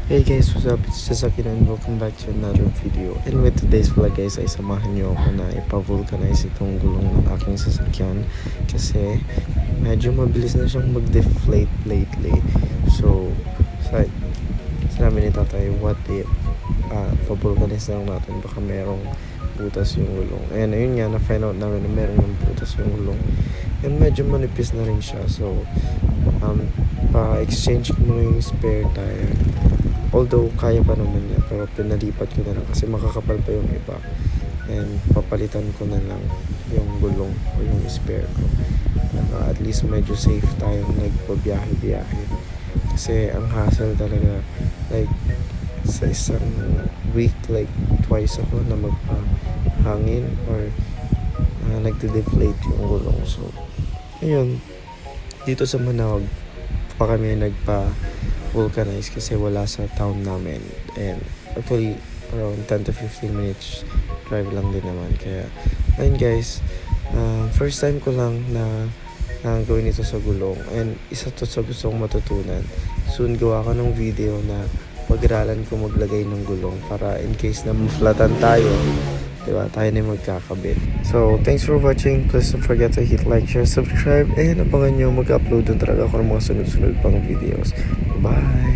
Hey guys, what's up? It's Jazaki and welcome back to another video. And with today's vlog guys ay samahan nyo ako na ipa-vulcanize itong gulong ng aking sasakyan kasi medyo mabilis na siyang mag-deflate lately. So, sinabi ni tatay, what if pa-vulcanize na lang natin, baka merong butas yung gulong. And ayun nga, na-find out namin na meron yung butas yung gulong. And medyo manipis na rin siya. So, pa-exchange ko muna yung spare tire. Although kaya pa naman niya, pero pinalipat ko na lang kasi makakapal pa yung iba. And papalitan ko na lang yung gulong o yung spare ko. At least medyo safe tayong nagpabiyahe-biyahe. Kasi ang hassle talaga, like sa isang week, like twice ako na magpahangin or nagde-deflate yung gulong. So, ayun, dito sa Manawag pa kami vulcanize kasi wala sa town namin, and actually around 10 to 15 minutes drive lang din naman. Kaya ayun guys, first time ko lang na gawin ito sa gulong, and isa to sa gusto kong matutunan. Soon gawa ko ng video na pag-aralan ko maglagay ng gulong para in case na maflatan tayo, diba, tayo na magkakabit. So, thanks for watching. Please don't forget to hit like, share, subscribe, and abangan nyo mag-upload din talaga ako ng mga sunod-sunod pang videos. Bye!